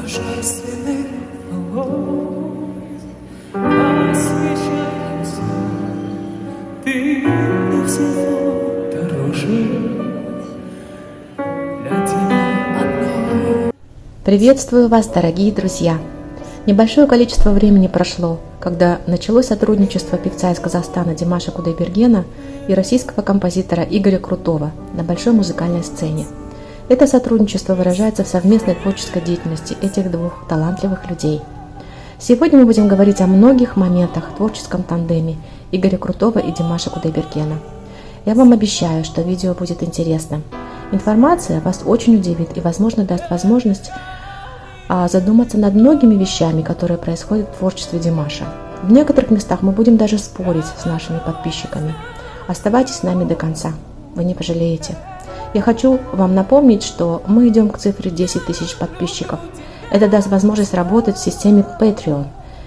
божественных волос освещается. Ты для всего дороже, для тебя одной. Приветствую вас, дорогие друзья! Небольшое количество времени прошло, когда началось сотрудничество певца из Казахстана Димаша Кудайбергена и российского композитора Игоря Крутого на большой музыкальной сцене. Это сотрудничество выражается в совместной творческой деятельности этих двух талантливых людей. Сегодня мы будем говорить о многих моментах в творческом тандеме Игоря Крутого и Димаша Кудайбергена. Я вам обещаю, что видео будет интересным. Информация вас очень удивит и, возможно, даст возможность задуматься над многими вещами, которые происходят в творчестве Димаша. В некоторых местах мы будем даже спорить с нашими подписчиками. Оставайтесь с нами до конца, вы не пожалеете. Я хочу вам напомнить, что мы идем к цифре 10 тысяч подписчиков. Это даст возможность работать в системе Patreon,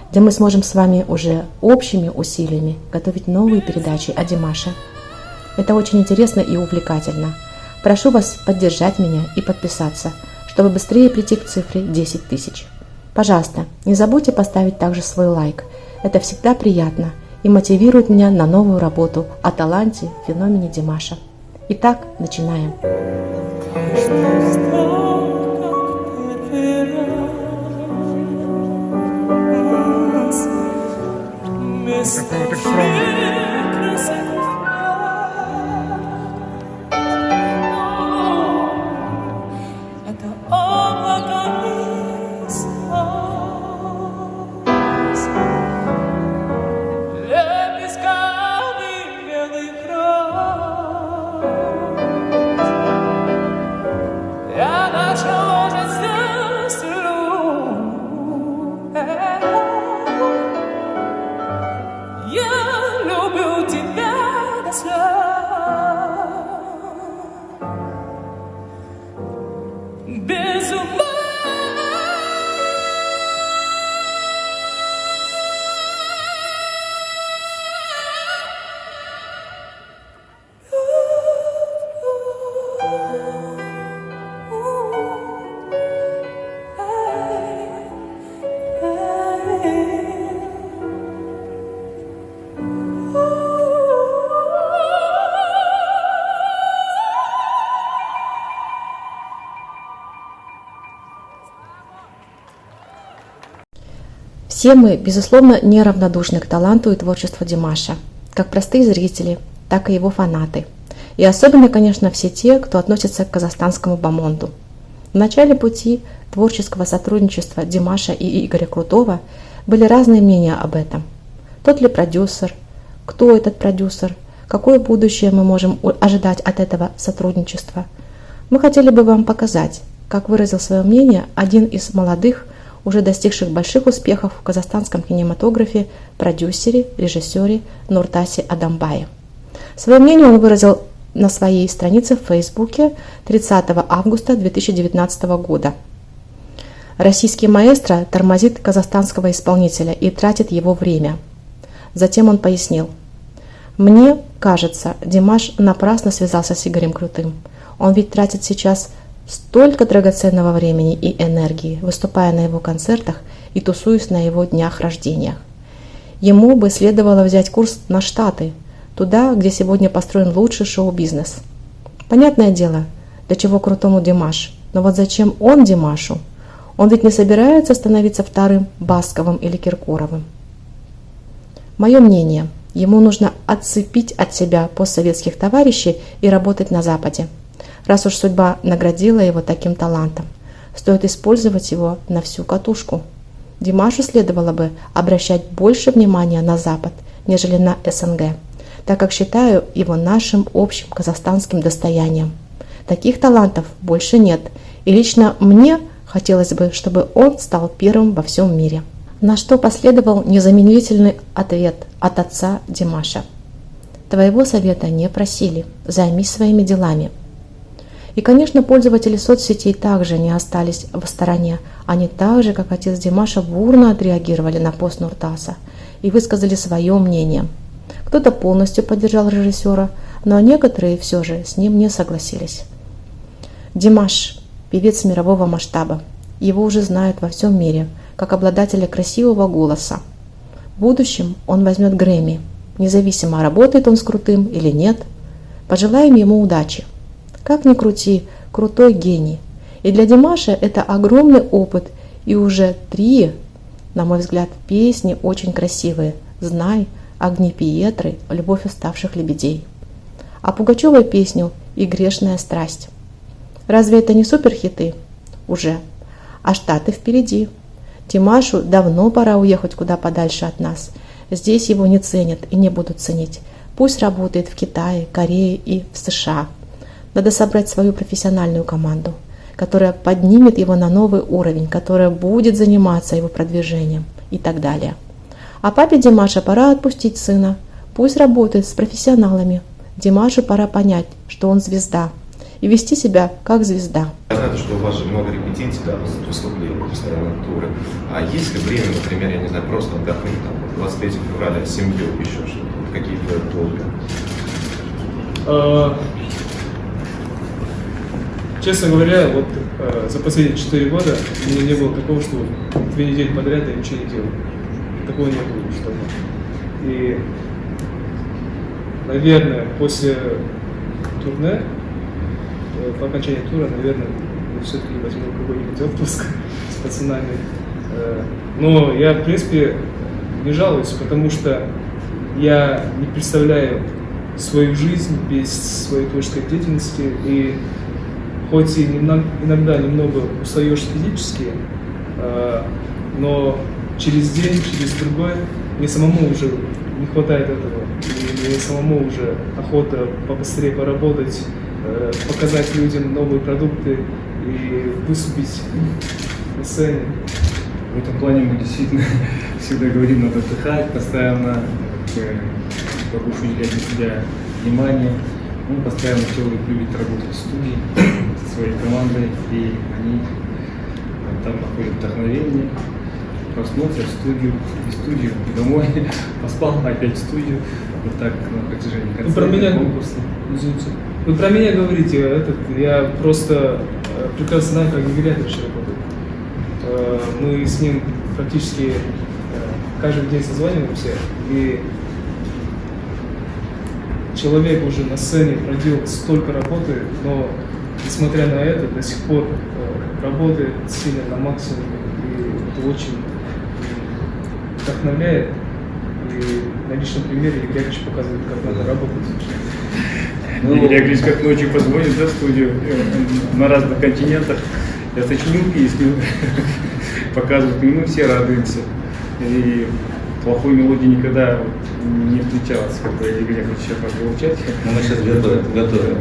где мы сможем с вами уже общими усилиями готовить новые передачи о Димаше. Это очень интересно и увлекательно. Прошу вас поддержать меня и подписаться, чтобы быстрее прийти к цифре 10 тысяч. Пожалуйста, не забудьте поставить также свой лайк. Это всегда приятно и мотивирует меня на новую работу о таланте, феномене Димаша. Итак, начинаем. Все мы, безусловно, неравнодушны к таланту и творчеству Димаша, как простые зрители, так и его фанаты. И особенно, конечно, все те, кто относится к казахстанскому бомонду. В начале пути творческого сотрудничества Димаша и Игоря Крутого были разные мнения об этом. Тот ли продюсер, кто этот продюсер, какое будущее мы можем ожидать от этого сотрудничества. Мы хотели бы вам показать, как выразил свое мнение один из молодых, уже достигших больших успехов в казахстанском кинематографе продюсере, режиссере Нуртасе Адамбае. Свое мнение он выразил на своей странице в Фейсбуке 30 августа 2019 года. Российский маэстро тормозит казахстанского исполнителя и тратит его время. Затем он пояснил: «Мне кажется, Димаш напрасно связался с Игорем Крутым. Он ведь тратит сейчас столько драгоценного времени и энергии, выступая на его концертах и тусуясь на его днях рождения. Ему бы следовало взять курс на Штаты, туда, где сегодня построен лучший шоу-бизнес. Понятное дело, для чего Крутому Димаш, но вот зачем он Димашу? Он ведь не собирается становиться вторым Басковым или Киркоровым. Мое мнение, ему нужно отцепить от себя постсоветских товарищей и работать на Западе. Раз уж судьба наградила его таким талантом, стоит использовать его на всю катушку. Димашу следовало бы обращать больше внимания на Запад, нежели на СНГ, так как считаю его нашим общим казахстанским достоянием. Таких талантов больше нет, и лично мне хотелось бы, чтобы он стал первым во всем мире». На что последовал незамедлительный ответ от отца Димаша: «Твоего совета не просили, займись своими делами». И, конечно, пользователи соцсетей также не остались в стороне. Они так же, как отец Димаша, бурно отреагировали на пост Нуртаса и высказали свое мнение. Кто-то полностью поддержал режиссера, но некоторые все же с ним не согласились. Димаш – певец мирового масштаба. Его уже знают во всем мире, как обладателя красивого голоса. В будущем он возьмет Грэмми, независимо, работает он с крутым или нет. Пожелаем ему удачи. Как ни крути, крутой гений. И для Димаша это огромный опыт, и уже 3, на мой взгляд, песни очень красивые. «Знай», «Огни Пьетры», «Любовь уставших лебедей». А Пугачевой песню «И грешная страсть». Разве это не суперхиты? Уже. А Штаты впереди. Димашу давно пора уехать куда подальше от нас. Здесь его не ценят и не будут ценить. Пусть работает в Китае, Корее и в США. Надо собрать свою профессиональную команду, которая поднимет его на новый уровень, которая будет заниматься его продвижением и так далее. А папе Димаша пора отпустить сына. Пусть работает с профессионалами. Димашу пора понять, что он звезда, и вести себя как звезда. Я знаю, что у вас же много репетиций, да, выступлений, постоянно туры. А есть ли время, например, я не знаю, просто отдохнуть, там, 23 февраля, с семьей, еще что-то, какие-то долги? Честно говоря, вот за последние 4 года у меня не было такого, что 2 недели подряд я ничего не делал. Такого не было, что ли. И, наверное, после турне, по окончании тура, наверное, все-таки возьму какой-нибудь отпуск с пацанами. Но я, в принципе, не жалуюсь, потому что я не представляю свою жизнь без своей творческой деятельности. И хоть и иногда немного устаешь физически, но через день, через другой мне самому уже не хватает этого. И мне самому уже охота побыстрее поработать, показать людям новые продукты и выступить на сцене. В этом плане мы действительно всегда говорим, надо отдыхать, постоянно побольше уделять на себя внимание. Он постоянно человек любит работать в студии со своей командой, и они там находят вдохновение. Проснулся в студию, из студию домой, поспал, опять в студию. Вот так на протяжении концерта, конкурса. Извините. Вы про меня говорите, я просто прекрасно знаю, как Игорь Андреевич работает. Мы с ним практически каждый день созваниваемся, и человек уже на сцене проделал столько работы, но несмотря на это, до сих пор работает сильно на максимуме, и это очень вдохновляет. И на личном примере Игорь Андреевич показывает, как надо работать. Игорь Андреевич как ночью позвонит в студию на разных континентах. Я сочинил песню, показывают, и мы все радуемся. И плохой мелодии никогда не встречалось, когда Игорь Андреевич получать. Но мы сейчас готовим.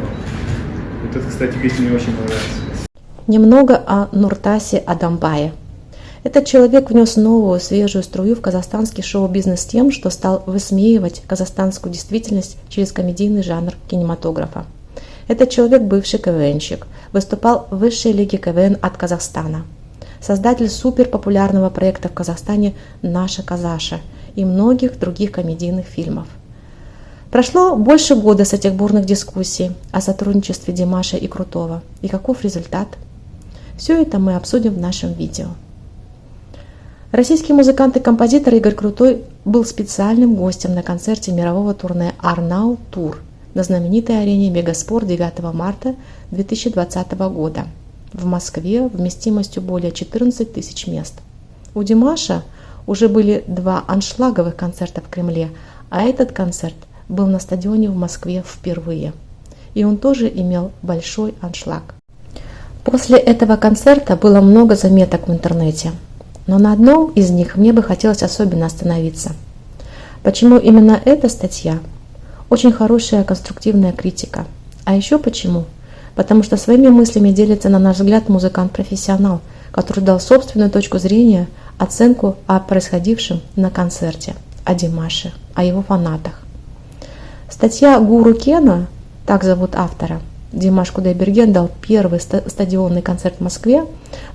Вот это, кстати, песня мне очень понравилась. Немного о Нуртасе Адамбае. Этот человек внес новую, свежую струю в казахстанский шоу-бизнес тем, что стал высмеивать казахстанскую действительность через комедийный жанр кинематографа. Этот человек бывший КВНщик, выступал в высшей лиге КВН от Казахстана, создатель суперпопулярного проекта в Казахстане «Наша Казаша» и многих других комедийных фильмов. Прошло больше года с этих бурных дискуссий о сотрудничестве Димаша и Крутого. И каков результат? Все это мы обсудим в нашем видео. Российский музыкант и композитор Игорь Крутой был специальным гостем на концерте мирового турне «Арнау Тур» на знаменитой арене Мегаспорт 9 марта 2020 года в Москве вместимостью более 14 тысяч мест. У Димаша уже были 2 аншлаговых концерта в Кремле, а этот концерт был на стадионе в Москве впервые. И он тоже имел большой аншлаг. После этого концерта было много заметок в интернете. Но на одном из них мне бы хотелось особенно остановиться. Почему именно эта статья? Очень хорошая конструктивная критика. А еще почему? Потому что своими мыслями делится, на наш взгляд, музыкант-профессионал, который дал собственную точку зрения, оценку о происходившем на концерте, о Димаше, о его фанатах. Статья Гуру Кена, так зовут автора, Димаш Кудайберген дал первый стадионный концерт в Москве,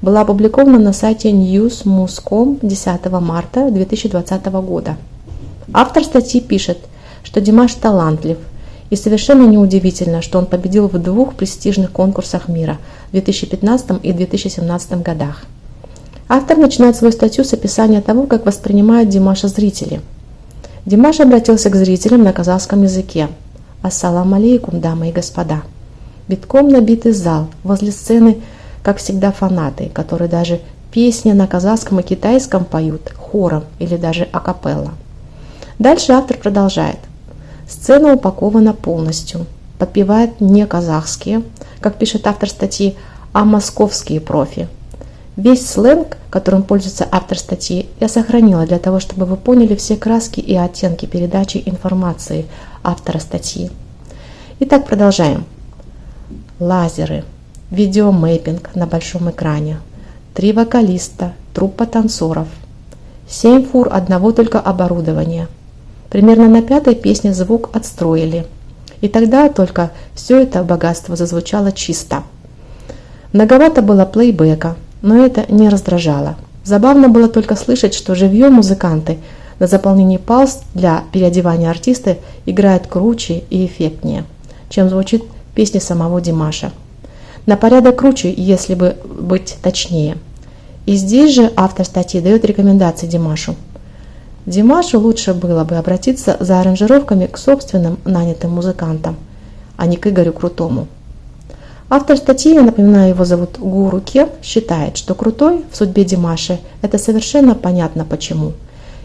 была опубликована на сайте newsmus.com 10 марта 2020 года. Автор статьи пишет, что Димаш талантлив, и совершенно неудивительно, что он победил в 2 престижных конкурсах мира в 2015 и 2017 годах. Автор начинает свою статью с описания того, как воспринимают Димаша зрители. Димаш обратился к зрителям на казахском языке. «Ассаламу алейкум, дамы и господа». Битком набитый зал, возле сцены, как всегда, фанаты, которые даже песни на казахском и китайском поют хором или даже акапелла. Дальше автор продолжает. Сцена упакована полностью, подпевает не казахские, как пишет автор статьи, а московские профи. Весь сленг, которым пользуется автор статьи, я сохранила для того, чтобы вы поняли все краски и оттенки передачи информации автора статьи. Итак, продолжаем. Лазеры, видеомейпинг на большом экране, 3 вокалиста, труппа танцоров, 7 фур одного только оборудования. Примерно на 5-й песне звук отстроили. И тогда только все это богатство зазвучало чисто. Многовато было плейбека, но это не раздражало. Забавно было только слышать, что живьем музыканты на заполнении пауз для переодевания артиста играют круче и эффектнее, чем звучит песни самого Димаша. На порядок круче, если бы быть точнее. И здесь же автор статьи дает рекомендации Димашу. Димашу лучше было бы обратиться за аранжировками к собственным нанятым музыкантам, а не к Игорю Крутому. Автор статьи, я напоминаю, его зовут Гуру Ке, считает, что Крутой в судьбе Димаша – это совершенно понятно почему.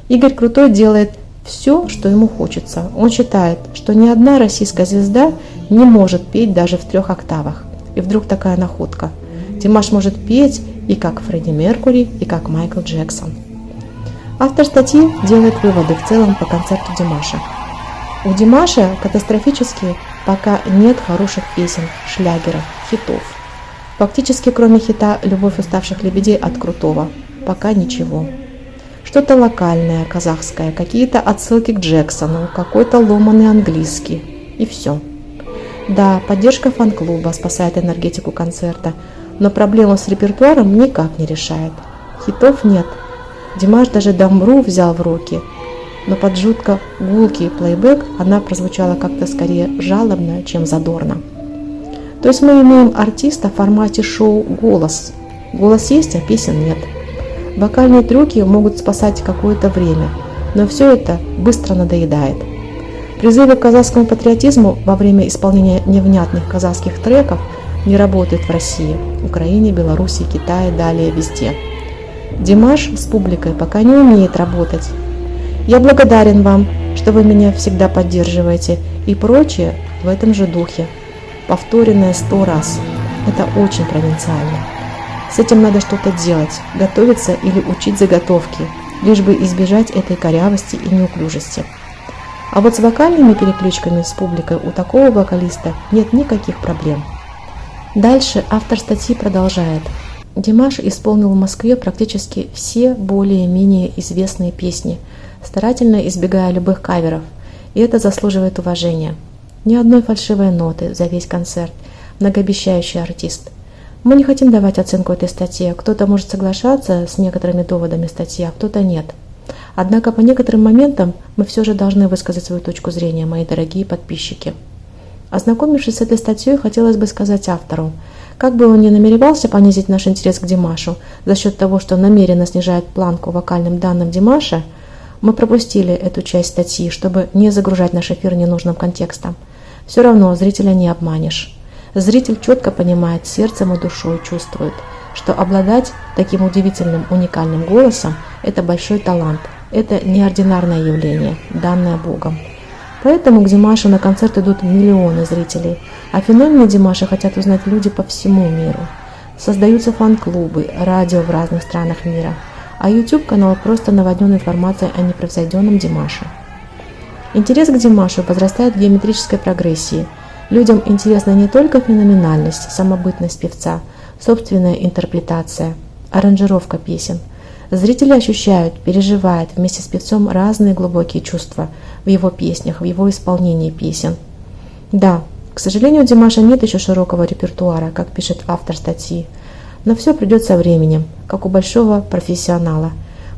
Игорь Крутой делает все, что ему хочется. Он считает, что ни одна российская звезда не может петь даже в 3 октавах. И вдруг такая находка. Димаш может петь и как Фредди Меркьюри, и как Майкл Джексон. Автор статьи делает выводы в целом по концерту Димаша. У Димаша катастрофически пока нет хороших песен, шлягеров, хитов. Фактически, кроме хита «Любовь уставших лебедей» от Крутого, пока ничего. Что-то локальное, казахское, какие-то отсылки к Джексону, какой-то ломаный английский. И все. Да, поддержка фан-клуба спасает энергетику концерта, но проблему с репертуаром никак не решает. Хитов нет. Димаш даже «Дамбру» взял в руки, но под жутко гулкий плейбэк она прозвучала как-то скорее жалобно, чем задорно. То есть мы имеем артиста в формате шоу «Голос». Голос есть, а песен нет. Вокальные трюки могут спасать какое-то время, но все это быстро надоедает. Призывы к казахскому патриотизму во время исполнения невнятных казахских треков не работают в России, Украине, Беларуси, Китае, далее везде. Димаш с публикой пока не умеет работать. Я благодарен вам, что вы меня всегда поддерживаете, и прочее в этом же духе. Повторенное 100 раз. Это очень провинциально. С этим надо что-то делать, готовиться или учить заготовки, лишь бы избежать этой корявости и неуклюжести. А вот с вокальными перекличками с публикой у такого вокалиста нет никаких проблем. Дальше автор статьи продолжает. Димаш исполнил в Москве практически все более-менее известные песни, старательно избегая любых каверов, и это заслуживает уважения. Ни одной фальшивой ноты за весь концерт, многообещающий артист. Мы не хотим давать оценку этой статье, кто-то может соглашаться с некоторыми доводами статьи, а кто-то нет. Однако по некоторым моментам мы все же должны высказать свою точку зрения, мои дорогие подписчики. Ознакомившись с этой статьей, хотелось бы сказать автору, как бы он ни намеревался понизить наш интерес к Димашу за счет того, что намеренно снижает планку вокальным данным Димаша, мы пропустили эту часть статьи, чтобы не загружать наш эфир ненужным контекстом. Все равно зрителя не обманешь. Зритель четко понимает, сердцем и душой чувствует, что обладать таким удивительным, уникальным голосом – это большой талант, это неординарное явление, данное Богом. Поэтому к Димашу на концерт идут миллионы зрителей, а феномены Димаша хотят узнать люди по всему миру. Создаются фан-клубы, радио в разных странах мира, а YouTube-канал просто наводнен информацией о непревзойденном Димаше. Интерес к Димашу возрастает в геометрической прогрессии. Людям интересна не только феноменальность, самобытность певца, собственная интерпретация, аранжировка песен. Зрители ощущают, переживают вместе с певцом разные глубокие чувства в его песнях, в его исполнении песен. Да, к сожалению, у Димаша нет еще широкого репертуара, как пишет автор статьи, но все придет со временем, как у большого профессионала.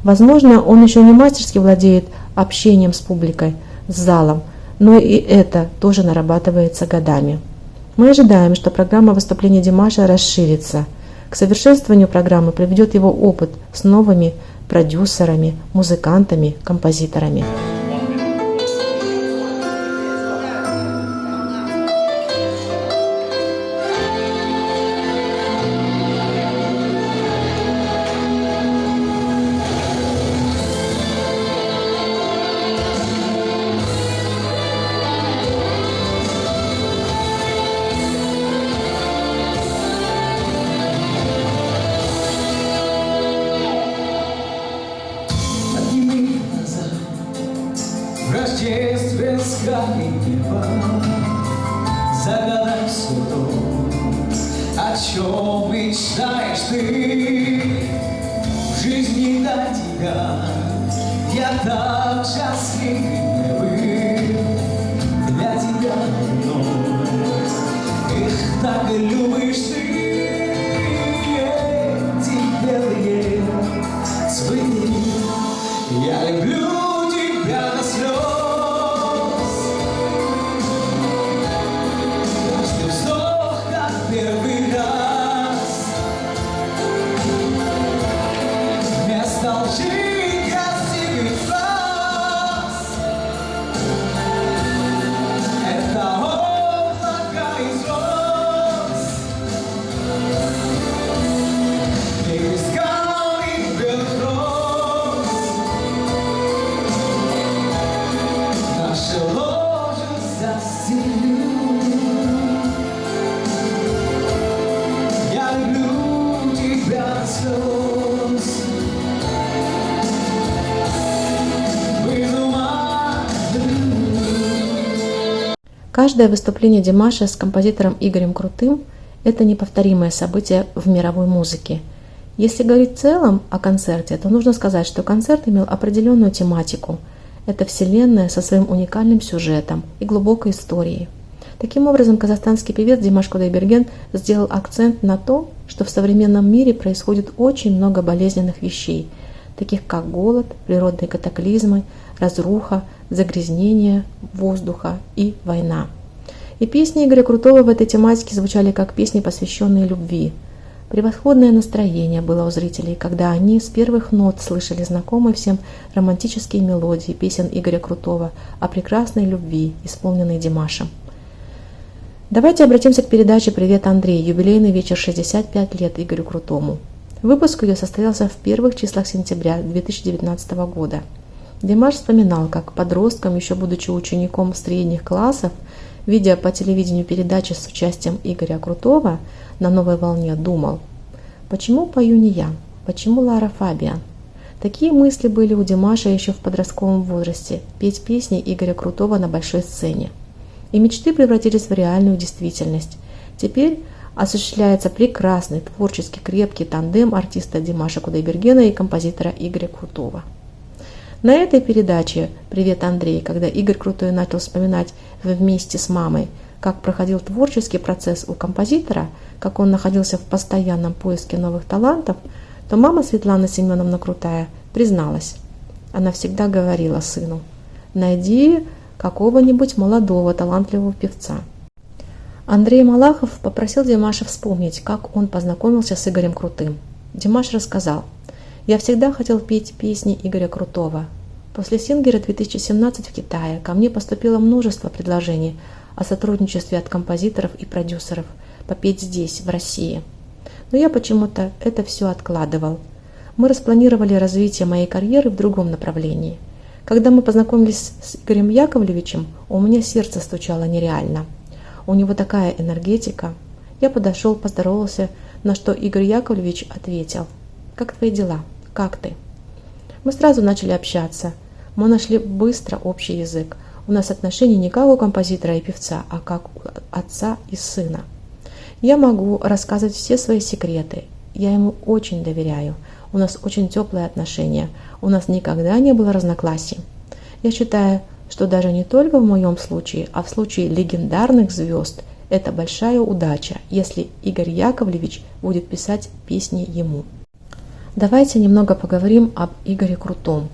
Возможно, он еще не мастерски владеет общением с публикой, с залом, но и это тоже нарабатывается годами. Мы ожидаем, что программа выступления Димаша расширится. К совершенствованию программы приведет его опыт с новыми продюсерами, музыкантами, композиторами. Рождественское небо, загадай все то, о чем мечтаешь ты. В жизни до тебя я так счастлив не был, для тебя одной. Эх, так и любишь ты эти белые цветы. Я люблю тебя до слез. Каждый вздох, как первый раз. Вместо лжи красивых фраз. Это облако из роз. И скалы белых роз. Наше ложе застелю. Я люблю тебя до слез. Без ума люблю. Каждое выступление Димаша с композитором Игорем Крутым – это неповторимое событие в мировой музыке. Если говорить в целом о концерте, то нужно сказать, что концерт имел определенную тематику. Это вселенная со своим уникальным сюжетом и глубокой историей. Таким образом, казахстанский певец Димаш Кудайберген сделал акцент на том, что в современном мире происходит очень много болезненных вещей, таких как голод, природные катаклизмы, разруха, загрязнение воздуха и война. И песни Игоря Крутого в этой тематике звучали как песни, посвященные любви. Превосходное настроение было у зрителей, когда они с первых нот слышали знакомые всем романтические мелодии песен Игоря Крутого о прекрасной любви, исполненной Димашем. Давайте обратимся к передаче «Привет, Андрей», юбилейный вечер 65 лет Игорю Крутому. Выпуск ее состоялся в первых числах сентября 2019 года. Димаш вспоминал, как подростком, еще будучи учеником средних классов, видя по телевидению передачи с участием Игоря Крутого на «Новой волне», думал: «Почему пою не я? Почему Лара Фабиан?» Такие мысли были у Димаша еще в подростковом возрасте – петь песни Игоря Крутого на большой сцене. И мечты превратились в реальную действительность. Теперь осуществляется прекрасный, творчески крепкий тандем артиста Димаша Кудайбергена и композитора Игоря Крутого. На этой передаче «Привет, Андрей», когда Игорь Крутой начал вспоминать вместе с мамой, как проходил творческий процесс у композитора, как он находился в постоянном поиске новых талантов, то мама Светлана Семеновна Крутая призналась. Она всегда говорила сыну: «Найди какого-нибудь молодого талантливого певца». Андрей Малахов попросил Димаша вспомнить, как он познакомился с Игорем Крутым. Димаш рассказал: «Я всегда хотел петь песни Игоря Крутого. После Сингера 2017 в Китае ко мне поступило множество предложений о сотрудничестве от композиторов и продюсеров попеть здесь, в России. Но я почему-то это все откладывал. Мы распланировали развитие моей карьеры в другом направлении. Когда мы познакомились с Игорем Яковлевичем, у меня сердце стучало нереально. У него такая энергетика. Я подошел, поздоровался, на что Игорь Яковлевич ответил: «Как твои дела? Как ты?» Мы сразу начали общаться. Мы нашли быстро общий язык. У нас отношения не как у композитора и певца, а как у отца и сына. Я могу рассказывать все свои секреты. Я ему очень доверяю. У нас очень теплые отношения. У нас никогда не было разногласий. Я считаю, что даже не только в моем случае, а в случае легендарных звезд, это большая удача, если Игорь Яковлевич будет писать песни ему». Давайте немного поговорим об Игоре Крутом.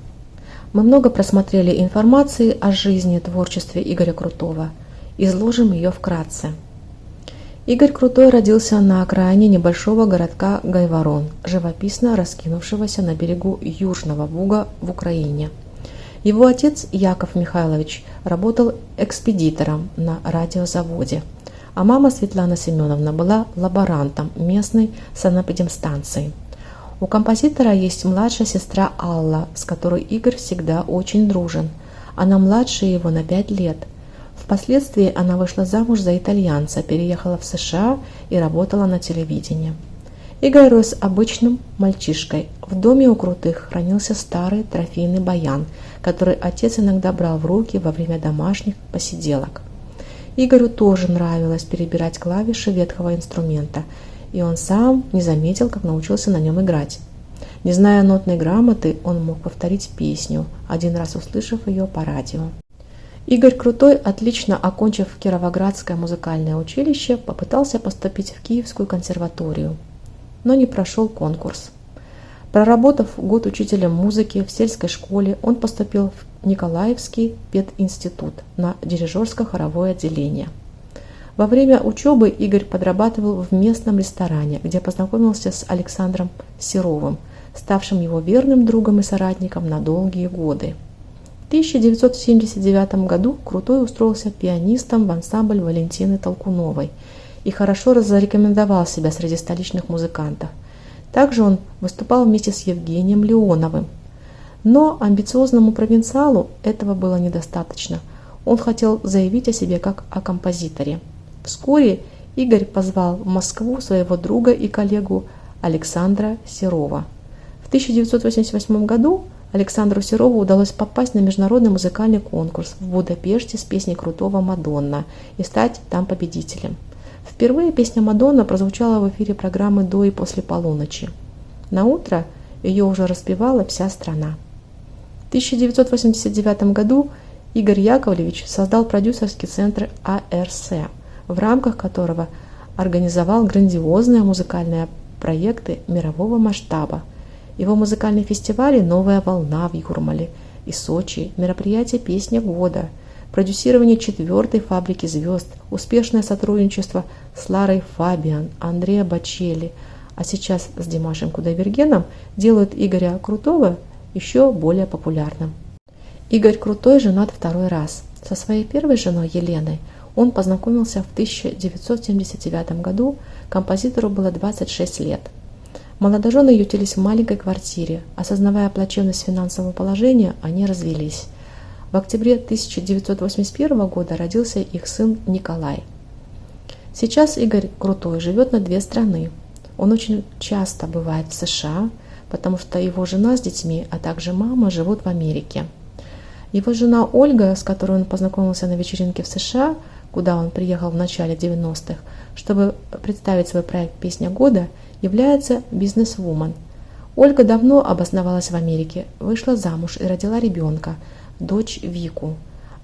Мы много просмотрели информации о жизни и творчестве Игоря Крутого. Изложим ее вкратце. Игорь Крутой родился на окраине небольшого городка Гайворон, живописно раскинувшегося на берегу Южного Буга в Украине. Его отец Яков Михайлович работал экспедитором на радиозаводе, а мама Светлана Семеновна была лаборантом местной санэпидемстанции. У композитора есть младшая сестра Алла, с которой Игорь всегда очень дружен. Она младше его на 5 лет. Впоследствии она вышла замуж за итальянца, переехала в США и работала на телевидении. Игорь рос обычным мальчишкой. В доме у Крутых хранился старый трофейный баян, который отец иногда брал в руки во время домашних посиделок. Игорю тоже нравилось перебирать клавиши ветхого инструмента, и он сам не заметил, как научился на нем играть. Не зная нотной грамоты, он мог повторить песню, один раз услышав ее по радио. Игорь Крутой, отлично окончив Кировоградское музыкальное училище, попытался поступить в Киевскую консерваторию, но не прошел конкурс. Проработав год учителем музыки в сельской школе, он поступил в Николаевский пединститут на дирижерско-хоровое отделение. Во время учебы Игорь подрабатывал в местном ресторане, где познакомился с Александром Серовым, ставшим его верным другом и соратником на долгие годы. В 1979 году Крутой устроился пианистом в ансамбль Валентины Толкуновой и хорошо зарекомендовал себя среди столичных музыкантов. Также он выступал вместе с Евгением Леоновым. Но амбициозному провинциалу этого было недостаточно. Он хотел заявить о себе как о композиторе. Вскоре Игорь позвал в Москву своего друга и коллегу Александра Серова. В 1988 году Александру Серову удалось попасть на международный музыкальный конкурс в Будапеште с песней Крутого «Мадонна» и стать там победителем. Впервые песня «Мадонна» прозвучала в эфире программы «До и после полуночи». Наутро ее уже распевала вся страна. В 1989 году Игорь Яковлевич создал продюсерский центр АРС, в рамках которого организовал грандиозные музыкальные проекты мирового масштаба. Его музыкальные фестивали «Новая волна» в Юрмале и Сочи, мероприятие «Песня года», продюсирование 4-й «Фабрики звезд», успешное сотрудничество с Ларой Фабиан, Андреа Бочелли, а сейчас с Димашем Кудайбергеном делают Игоря Крутого еще более популярным. Игорь Крутой женат второй раз. Со своей первой женой Еленой он познакомился в 1979 году, композитору было 26 лет. Молодожены ютились в маленькой квартире. Осознавая плачевность финансового положения, они развелись. В октябре 1981 года родился их сын Николай. Сейчас Игорь Крутой живет на 2 страны. Он очень часто бывает в США, потому что его жена с детьми, а также мама живут в Америке. Его жена Ольга, с которой он познакомился на вечеринке в США, куда он приехал в начале 90-х, чтобы представить свой проект «Песня года», является бизнес-вумен. Ольга давно обосновалась в Америке, вышла замуж и родила ребенка, дочь Вику.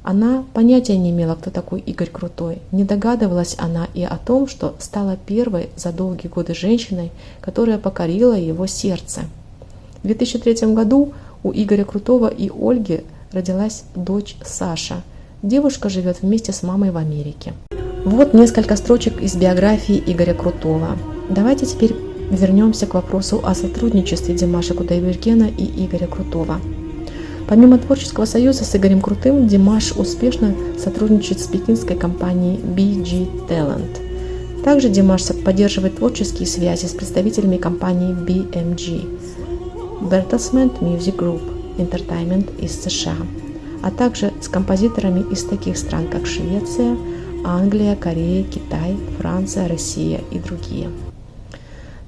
Она понятия не имела, кто такой Игорь Крутой. Не догадывалась она и о том, что стала первой за долгие годы женщиной, которая покорила его сердце. В 2003 году у Игоря Крутого и Ольги родилась дочь Саша. Девушка живет вместе с мамой в Америке. Вот несколько строчек из биографии Игоря Крутого. Давайте теперь вернемся к вопросу о сотрудничестве Димаша Кудайбергена и Игоря Крутого. Помимо творческого союза с Игорем Крутым, Димаш успешно сотрудничает с пекинской компанией BG Talent. Также Димаш поддерживает творческие связи с представителями компании BMG Bertelsmann Music Group Entertainment из США, а также с композиторами из таких стран, как Швеция, Англия, Корея, Китай, Франция, Россия и другие.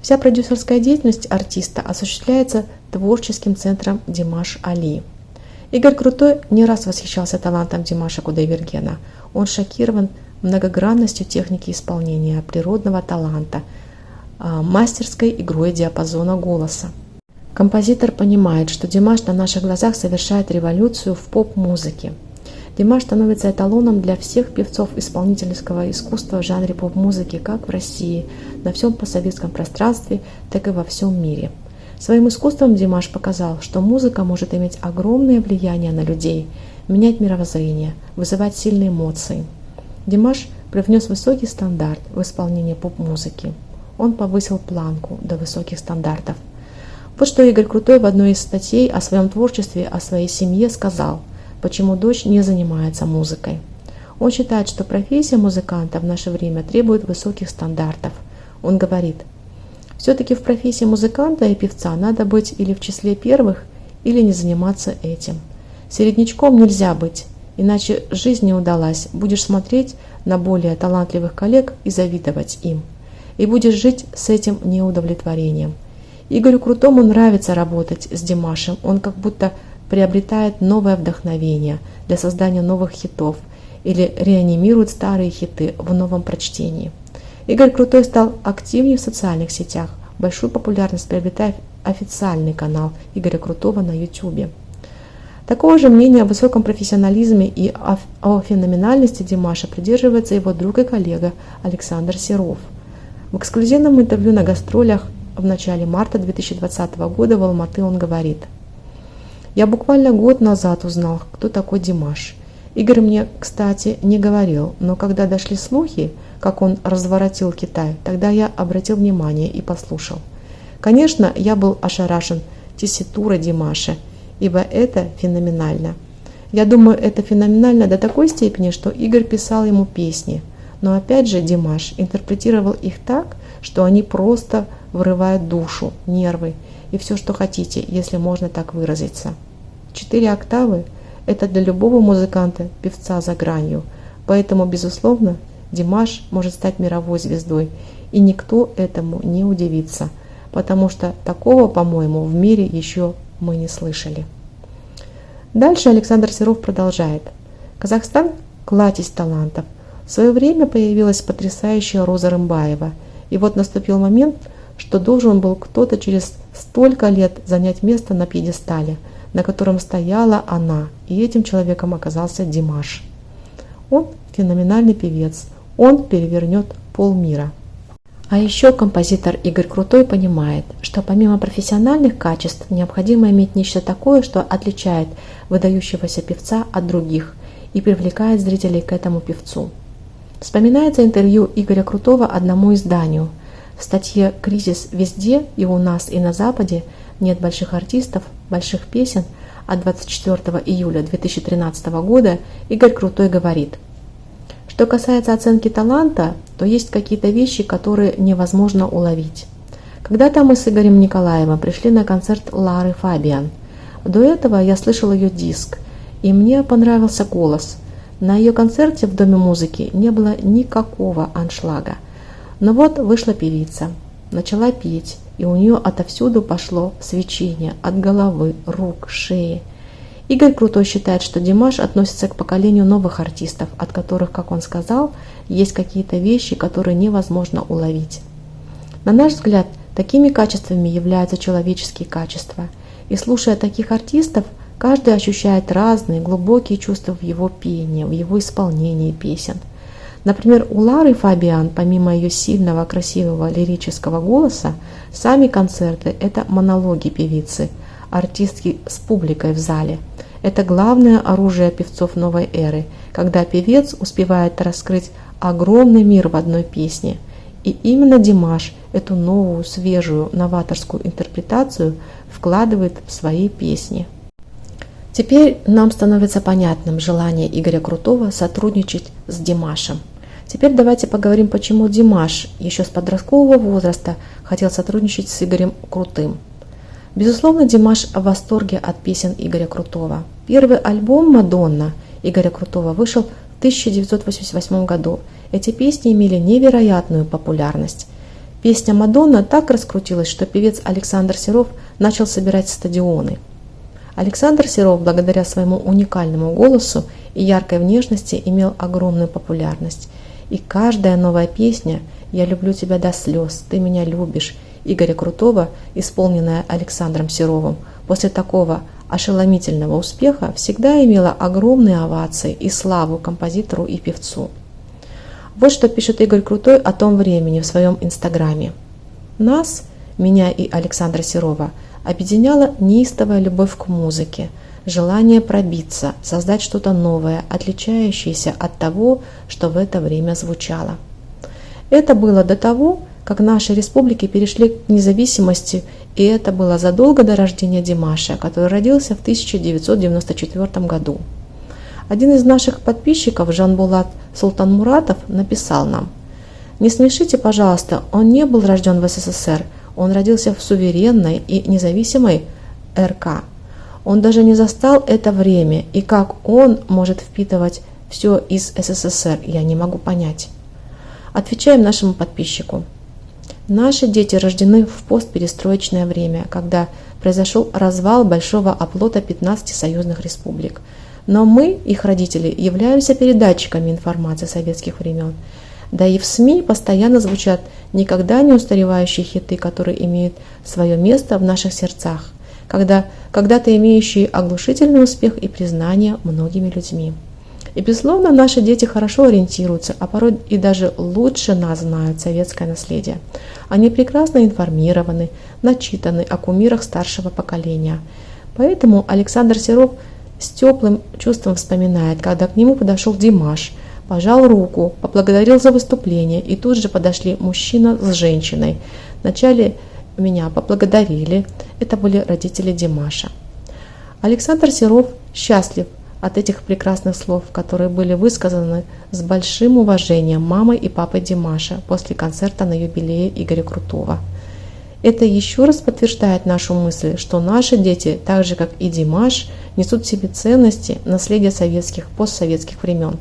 Вся продюсерская деятельность артиста осуществляется творческим центром Димаш Али. Игорь Крутой не раз восхищался талантом Димаша Кудайбергена. Он шокирован многогранностью техники исполнения, природного таланта, мастерской игрой диапазона голоса. Композитор понимает, что Димаш на наших глазах совершает революцию в поп-музыке. Димаш становится эталоном для всех певцов исполнительского искусства в жанре поп-музыки как в России, на всем постсоветском пространстве, так и во всем мире. Своим искусством Димаш показал, что музыка может иметь огромное влияние на людей, менять мировоззрение, вызывать сильные эмоции. Димаш привнес высокий стандарт в исполнении поп-музыки. Он повысил планку до высоких стандартов. Вот что Игорь Крутой в одной из статей о своем творчестве, о своей семье сказал, почему дочь не занимается музыкой. Он считает, что профессия музыканта в наше время требует высоких стандартов. Он говорит, все-таки в профессии музыканта и певца надо быть или в числе первых, или не заниматься этим. Середнячком нельзя быть, иначе жизнь не удалась, будешь смотреть на более талантливых коллег и завидовать им. И будешь жить с этим неудовлетворением. Игорю Крутому нравится работать с Димашем, он как будто приобретает новое вдохновение для создания новых хитов или реанимирует старые хиты в новом прочтении. Игорь Крутой стал активнее в социальных сетях, большую популярность приобретая официальный канал Игоря Крутого на YouTube. Такого же мнения о высоком профессионализме и о феноменальности Димаша придерживается его друг и коллега Александр Серов. В эксклюзивном интервью на гастролях в начале марта 2020 года в Алматы он говорит: «Я буквально год назад узнал, кто такой Димаш. Игорь мне, кстати, не говорил, но когда дошли слухи, как он разворотил Китай, тогда я обратил внимание и послушал. Конечно, я был ошарашен тесситурой Димаша, ибо это феноменально. Я думаю, это феноменально до такой степени, что Игорь писал ему песни. Но опять же Димаш интерпретировал их так, что они просто вырывают душу, нервы и все, что хотите, если можно так выразиться. 4 октавы – это для любого музыканта, певца за гранью. Поэтому, безусловно, Димаш может стать мировой звездой, и никто этому не удивится, потому что такого, по-моему, в мире еще мы не слышали». Дальше Александр Серов продолжает. Казахстан – кладезь талантов. В свое время появилась потрясающая Роза Рымбаева, и вот наступил момент, что должен был кто-то через столько лет занять место на пьедестале, на котором стояла она, и этим человеком оказался Димаш. Он феноменальный певец, он перевернет полмира. А еще композитор Игорь Крутой понимает, что помимо профессиональных качеств необходимо иметь нечто такое, что отличает выдающегося певца от других и привлекает зрителей к этому певцу. Вспоминается интервью Игоря Крутого одному изданию. В статье «Кризис везде, и у нас, и на Западе, нет больших артистов, больших песен» от 24 июля 2013 года Игорь Крутой говорит: «Что касается оценки таланта, то есть какие-то вещи, которые невозможно уловить. Когда-то мы с Игорем Николаевым пришли на концерт Лары Фабиан. До этого я слышал ее диск, и мне понравился голос. На ее концерте в Доме музыки не было никакого аншлага. Но вот вышла певица, начала петь, и у нее отовсюду пошло свечение от головы, рук, шеи. Игорь Крутой считает, что Димаш относится к поколению новых артистов, от которых, как он сказал, есть какие-то вещи, которые невозможно уловить. На наш взгляд, такими качествами являются человеческие качества. И слушая таких артистов, каждый ощущает разные глубокие чувства в его пении, в его исполнении песен. Например, у Лары Фабиан, помимо ее сильного, красивого лирического голоса, сами концерты – это монологи певицы, артистки с публикой в зале. Это главное оружие певцов новой эры, когда певец успевает раскрыть огромный мир в одной песне. И именно Димаш эту новую, свежую, новаторскую интерпретацию вкладывает в свои песни. Теперь нам становится понятным желание Игоря Крутого сотрудничать с Димашем. Теперь давайте поговорим, почему Димаш еще с подросткового возраста хотел сотрудничать с Игорем Крутым. Безусловно, Димаш в восторге от песен Игоря Крутого. Первый альбом «Мадонна» Игоря Крутого вышел в 1988 году. Эти песни имели невероятную популярность. Песня «Мадонна» так раскрутилась, что певец Александр Серов начал собирать стадионы. Александр Серов, благодаря своему уникальному голосу и яркой внешности, имел огромную популярность. И каждая новая песня «Я люблю тебя до слез», «Ты меня любишь» Игоря Крутого, исполненная Александром Серовым, после такого ошеломительного успеха всегда имела огромные овации и славу композитору и певцу. Вот что пишет Игорь Крутой о том времени в своем инстаграме. «Нас, меня и Александра Серова, объединяла неистовая любовь к музыке. желание пробиться, создать что-то новое, отличающееся от того, что в это время звучало. Это было до того, как наши республики перешли к независимости, и это было задолго до рождения Димаша, который родился в 1994 году. Один из наших подписчиков, Жанбулат Султанмуратов, написал нам: «Не смешите, пожалуйста, он не был рожден в СССР, он родился в суверенной и независимой РК. Он даже не застал это время, и как он может впитывать все из СССР, я не могу понять». Отвечаем нашему подписчику. Наши дети рождены в постперестроечное время, когда произошел развал большого оплота 15 союзных республик. Но мы, их родители, являемся передатчиками информации советских времен. Да и в СМИ постоянно звучат никогда не устаревающие хиты, которые имеют свое место в наших сердцах, когда-то имеющие оглушительный успех и признание многими людьми. И, безусловно, наши дети хорошо ориентируются, а порой и даже лучше нас знают советское наследие. Они прекрасно информированы, начитаны о кумирах старшего поколения. Поэтому Александр Серов с теплым чувством вспоминает, когда к нему подошел Димаш, пожал руку, поблагодарил за выступление, и тут же подошли мужчина с женщиной. Вначале меня поблагодарили, это были родители Димаша. Александр Серов счастлив от этих прекрасных слов, которые были высказаны с большим уважением мамой и папой Димаша после концерта на юбилее Игоря Крутого. Это еще раз подтверждает нашу мысль, что наши дети, так же как и Димаш, несут в себе ценности, наследие советских, постсоветских времен.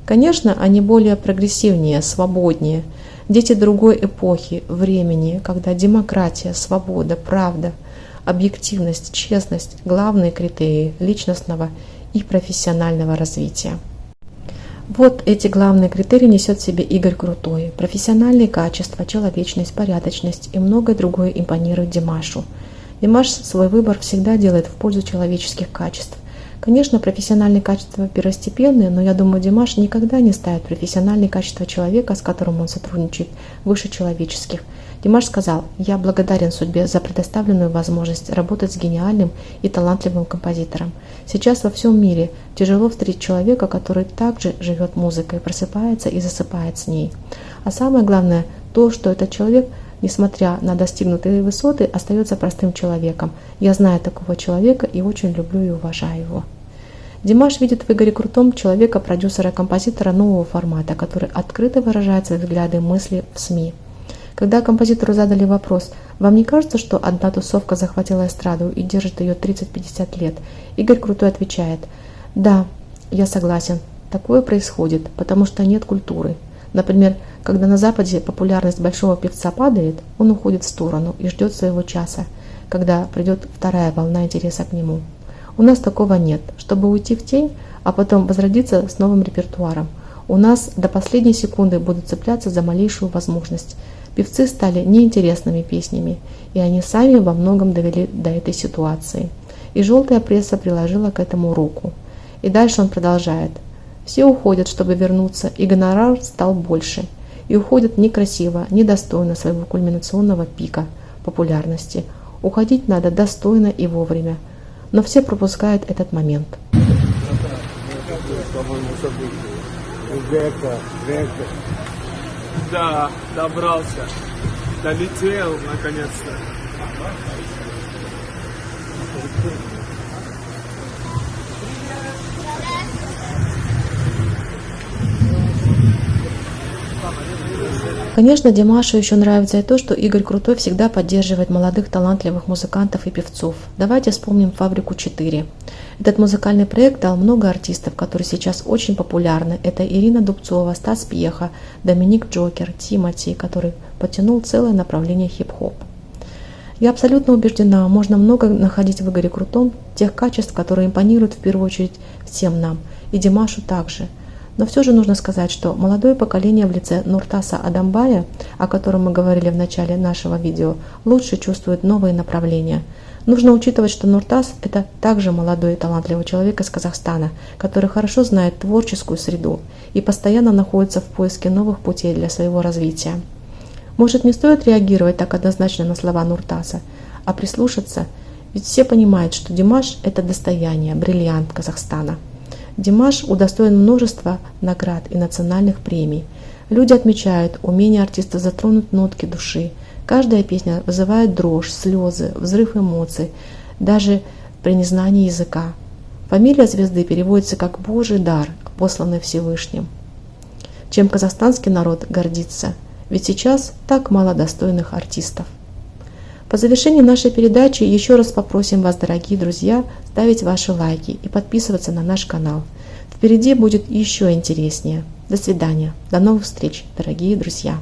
Конечно, они более прогрессивнее, свободнее. Дети другой эпохи, времени, когда демократия, свобода, правда, объективность, честность – главные критерии личностного и профессионального развития. Вот эти главные критерии несет в себе Игорь Крутой. Профессиональные качества, человечность, порядочность и многое другое импонирует Димашу. Димаш свой выбор всегда делает в пользу человеческих качеств. Конечно, профессиональные качества первостепенные, но я думаю, Димаш никогда не ставит профессиональные качества человека, с которым он сотрудничает, выше человеческих. Димаш сказал: «Я благодарен судьбе за предоставленную возможность работать с гениальным и талантливым композитором. Сейчас во всем мире тяжело встретить человека, который также живет музыкой, просыпается и засыпает с ней. А самое главное то, что этот человек, несмотря на достигнутые высоты, остается простым человеком. Я знаю такого человека и очень люблю и уважаю его». Димаш видит в Игоре Крутом человека, продюсера, композитора нового формата, который открыто выражает свои взгляды и мысли в СМИ. Когда композитору задали вопрос: «Вам не кажется, что одна тусовка захватила эстраду и держит ее 30-50 лет?» Игорь Крутой отвечает: «Да, я согласен, такое происходит, потому что нет культуры. Например, когда на Западе популярность большого певца падает, он уходит в сторону и ждет своего часа, когда придет вторая волна интереса к нему. У нас такого нет, чтобы уйти в тень, а потом возродиться с новым репертуаром. У нас до последней секунды будут цепляться за малейшую возможность. Певцы стали неинтересными песнями, и они сами во многом довели до этой ситуации. И желтая пресса приложила к этому руку». И дальше он продолжает: «Все уходят, чтобы вернуться, и гонорар стал больше. И уходят некрасиво, недостойно своего кульминационного пика популярности. Уходить надо достойно и вовремя. Но все пропускают этот момент». Да, добрался. Долетел, наконец-то. Конечно, Димашу еще нравится и то, что Игорь Крутой всегда поддерживает молодых талантливых музыкантов и певцов. Давайте вспомним «Фабрику 4». Этот музыкальный проект дал много артистов, которые сейчас очень популярны. Это Ирина Дубцова, Стас Пьеха, Доминик Джокер, Тимати, который потянул целое направление хип-хоп. Я абсолютно убеждена, можно много находить в Игоре Крутом тех качеств, которые импонируют в первую очередь всем нам, и Димашу также. Но все же нужно сказать, что молодое поколение в лице Нуртаса Адамбая, о котором мы говорили в начале нашего видео, лучше чувствует новые направления. Нужно учитывать, что Нуртас – это также молодой и талантливый человек из Казахстана, который хорошо знает творческую среду и постоянно находится в поиске новых путей для своего развития. Может, не стоит реагировать так однозначно на слова Нуртаса, а прислушаться Ведь все понимают, что Димаш – это достояние, бриллиант Казахстана. Димаш удостоен множества наград и национальных премий. Люди отмечают умение артиста затронуть нотки души. Каждая песня вызывает дрожь, слезы, взрыв эмоций, даже при незнании языка. Фамилия звезды переводится как «Божий дар, посланный Всевышним». Чем казахстанский народ гордится, ведь сейчас так мало достойных артистов. По завершении нашей передачи еще раз попросим вас, дорогие друзья, ставить ваши лайки и подписываться на наш канал. Впереди будет еще интереснее. До свидания. До новых встреч, дорогие друзья.